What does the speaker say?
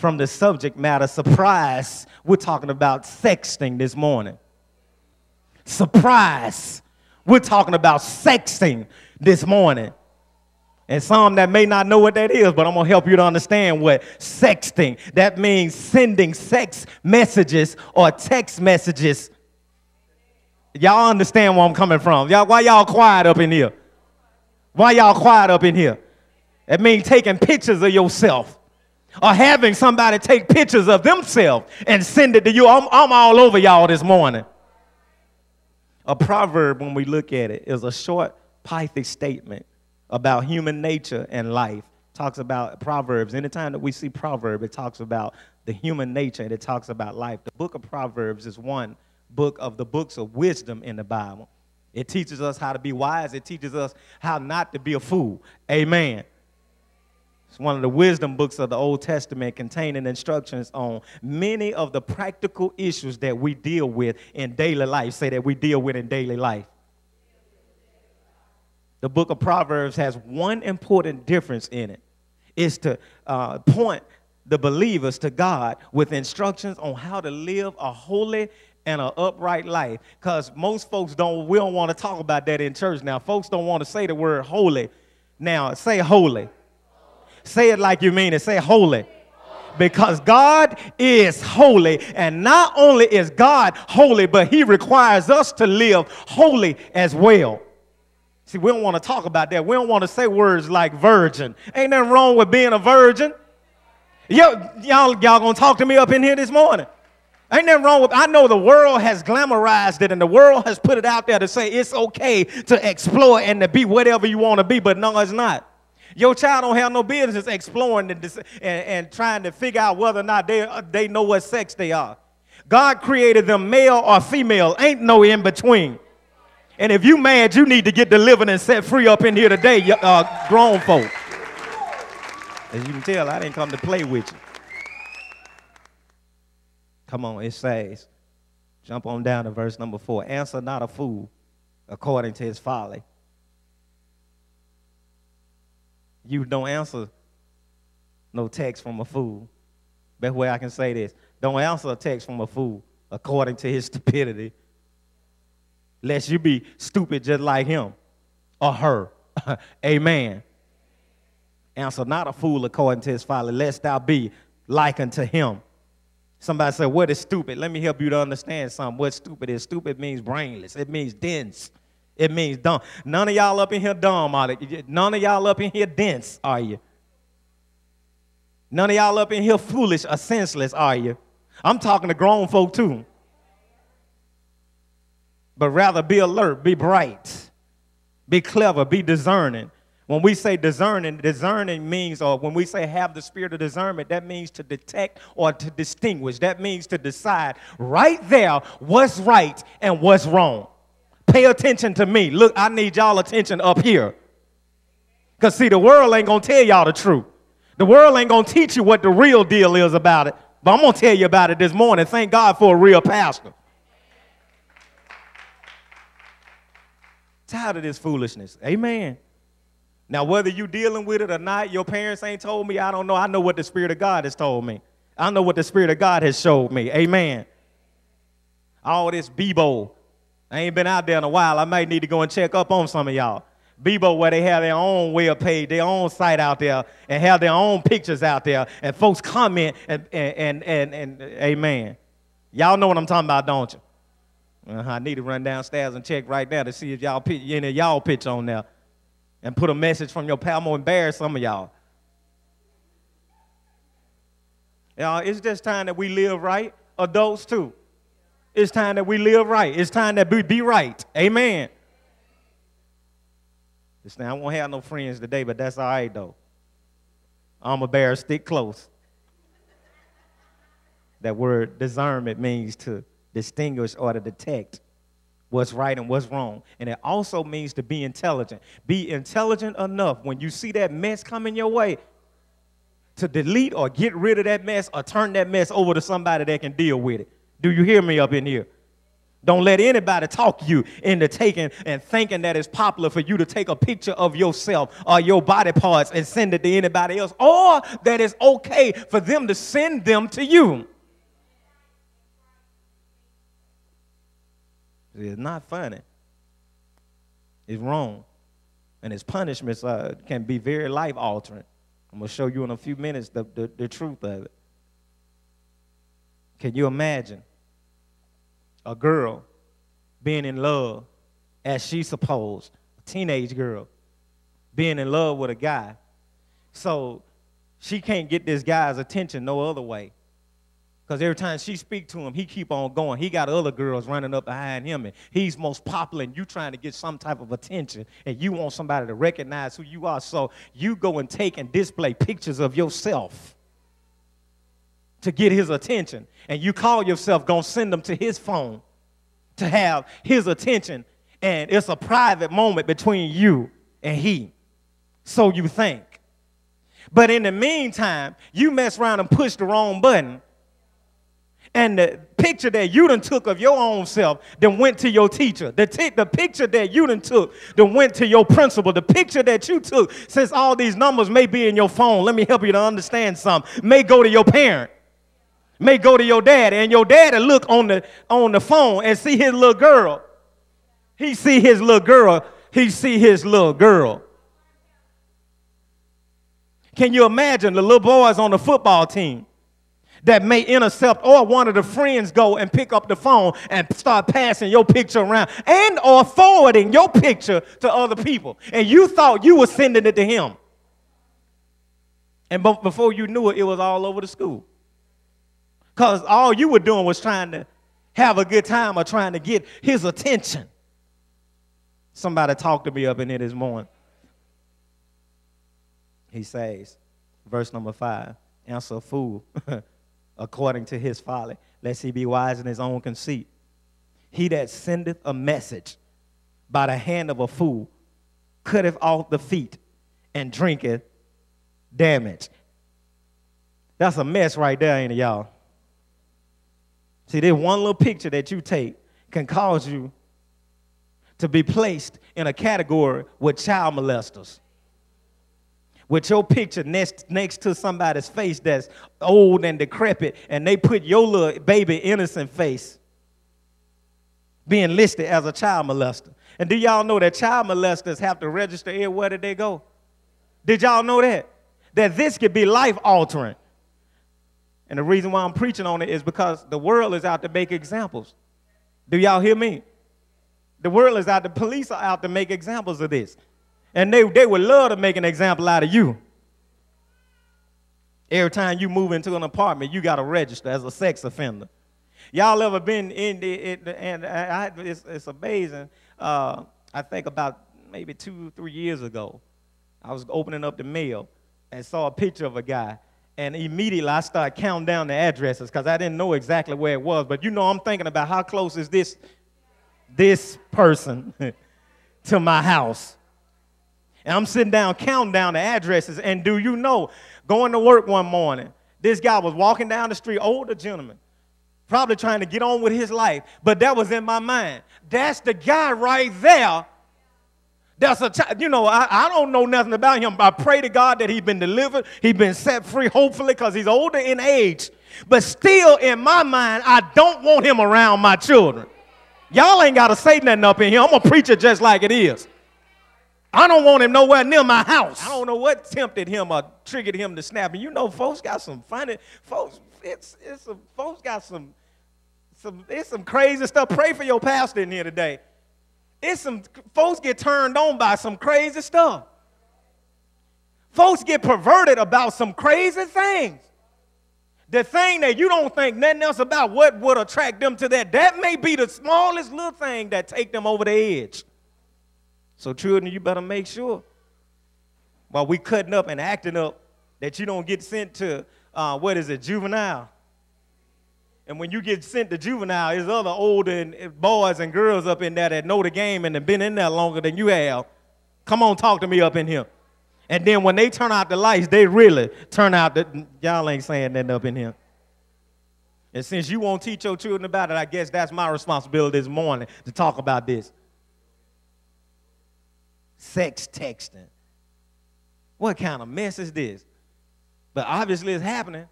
from the subject matter, surprise. We're talking about sexting this morning. Surprise. We're talking about sexting this morning. And some that may not know what that is, but I'm going to help you to understand what sexting, that means sending sex messages or text messages. Y'all understand where I'm coming from. Why y'all quiet up in here? Why y'all quiet up in here? It means taking pictures of yourself or having somebody take pictures of themselves and send it to you. I'm all over y'all this morning. A proverb, when we look at it, is a short, pithy statement about human nature and life. Talks about Proverbs. Anytime that we see proverb, it talks about the human nature and it talks about life. The book of Proverbs is one book of the books of wisdom in the Bible. It teaches us how to be wise. It teaches us how not to be a fool. Amen. It's one of the wisdom books of the Old Testament containing instructions on many of the practical issues that we deal with in daily life. Say that we deal with in daily life. The book of Proverbs has one important difference in it. It's to point the believers to God with instructions on how to live a holy and an upright life. Because most folks we don't want to talk about that in church now. Folks don't want to say the word holy. Now, say holy. Say it like you mean it. Say holy. Because God is holy. And not only is God holy, but he requires us to live holy as well. See, we don't want to talk about that. We don't want to say words like virgin. Ain't nothing wrong with being a virgin. Y'all going to talk to me up in here this morning. Ain't nothing wrong with, I know the world has glamorized it and the world has put it out there to say it's okay to explore and to be whatever you want to be, but no, it's not. Your child don't have no business exploring and trying to figure out whether or not they know what sex they are. God created them male or female. Ain't no in between. And if you mad, you need to get delivered and set free up in here today, grown folk. As you can tell, I didn't come to play with you. Come on, it says, jump on down to verse number 4. Answer not a fool according to his folly. You don't answer no text from a fool. Best way I can say this. Don't answer a text from a fool according to his stupidity. Lest you be stupid just like him or her. Amen. Answer not a fool according to his folly, lest thou be like unto him. Somebody said, what is stupid? Let me help you to understand something. What stupid is? Stupid means brainless. It means dense. It means dumb. None of y'all up in here dumb, are you? None of y'all up in here dense, are you? None of y'all up in here foolish or senseless, are you? I'm talking to grown folk too. But rather be alert, be bright, be clever, be discerning. When we say discerning means, or when we say have the spirit of discernment, that means to detect or to distinguish. That means to decide right there what's right and what's wrong. Pay attention to me. Look, I need y'all attention up here. Because, see, the world ain't going to tell y'all the truth. The world ain't going to teach you what the real deal is about it. But I'm going to tell you about it this morning. Thank God for a real pastor. Tired of this foolishness. Amen. Now, whether you're dealing with it or not, your parents ain't told me, I don't know. I know what the Spirit of God has told me. I know what the Spirit of God has showed me. Amen. All this Bebo. I ain't been out there in a while. I might need to go and check up on some of y'all. Bebo, where they have their own web page, their own site out there, and have their own pictures out there, and folks comment and amen. Y'all know what I'm talking about, don't you? I need to run downstairs and check right now to see if any of y'all pitch on there. And put a message from your pal. I'm going to embarrass some of y'all. It's just time that we live right. Adults, too. It's time that we live right. It's time that we be right. Amen. Listen, I won't have no friends today, but that's all right, though. I'm a bear, stick close. That word discernment means to distinguish or to detect what's right and what's wrong. And it also means to be intelligent. Be intelligent enough when you see that mess coming your way to delete or get rid of that mess or turn that mess over to somebody that can deal with it. Do you hear me up in here? Don't let anybody talk you into taking and thinking that it's popular for you to take a picture of yourself or your body parts and send it to anybody else, or that it's okay for them to send them to you. It's not funny. It's wrong. And its punishments can be very life-altering. I'm going to show you in a few minutes the truth of it. Can you imagine a girl being in love, as she supposed, a teenage girl, being in love with a guy, so she can't get this guy's attention no other way? Because every time she speak to him, he keep on going. He got other girls running up behind him, and he's most popular, and you trying to get some type of attention, and you want somebody to recognize who you are, so you go and take and display pictures of yourself to get his attention, and you call yourself going to send them to his phone to have his attention, and it's a private moment between you and he, so you think. But in the meantime, you mess around and push the wrong button, and the picture that you done took of your own self then went to your teacher. The picture that you done took then went to your principal. The picture that you took, since all these numbers may be in your phone, let me help you to understand something, may go to your parent. May go to your daddy, and your daddy look on the phone and see his little girl. He see his little girl. He see his little girl. Can you imagine the little boys on the football team that may intercept, or one of the friends go and pick up the phone and start passing your picture around and or forwarding your picture to other people, and you thought you were sending it to him, and before you knew it, it was all over the school. Because all you were doing was trying to have a good time or trying to get his attention. Somebody talked to me up in here this morning. He says, verse number 5, answer a fool according to his folly, lest he be wise in his own conceit. He that sendeth a message by the hand of a fool cutteth off the feet and drinketh damage. That's a mess right there, ain't it, y'all? See, this one little picture that you take can cause you to be placed in a category with child molesters. With your picture next to somebody's face that's old and decrepit, and they put your little baby innocent face being listed as a child molester. And do y'all know that child molesters have to register everywhere that they go? Did y'all know that? That this could be life-altering. And the reason why I'm preaching on it is because the world is out to make examples. Do y'all hear me? The world is out, the police are out to make examples of this. And they would love to make an example out of you. Every time you move into an apartment, you got to register as a sex offender. Y'all ever been in it's amazing. I think about maybe 2-3 years ago, I was opening up the mail and saw a picture of a guy. And immediately I started counting down the addresses because I didn't know exactly where it was. But you know, I'm thinking about how close is this person to my house. And I'm sitting down counting down the addresses. And do you know, going to work one morning, this guy was walking down the street, older gentleman, probably trying to get on with his life. But that was in my mind. That's the guy right there. That's you know, I don't know nothing about him. I pray to God that he's been delivered. He's been set free, hopefully, because he's older in age. But still, in my mind, I don't want him around my children. Y'all ain't got to say nothing up in here. I'm going to preach it just like it is. I don't want him nowhere near my house. I don't know what tempted him or triggered him to snap. And you know, folks got some funny, folks got some crazy stuff. Pray for your pastor in here today. Folks get turned on by some crazy stuff. Folks get perverted about some crazy things. The thing that you don't think nothing else about, what would attract them to that may be the smallest little thing that take them over the edge. So children, you better make sure while we cutting up and acting up that you don't get sent to, juvenile. And when you get sent to juvenile, there's other older boys and girls up in there that know the game and have been in there longer than you have. Come on, talk to me up in here. And then when they turn out the lights, they really turn out y'all ain't saying nothing up in here. And since you won't teach your children about it, I guess that's my responsibility this morning to talk about this. Sex texting. What kind of mess is this? But obviously it's happening.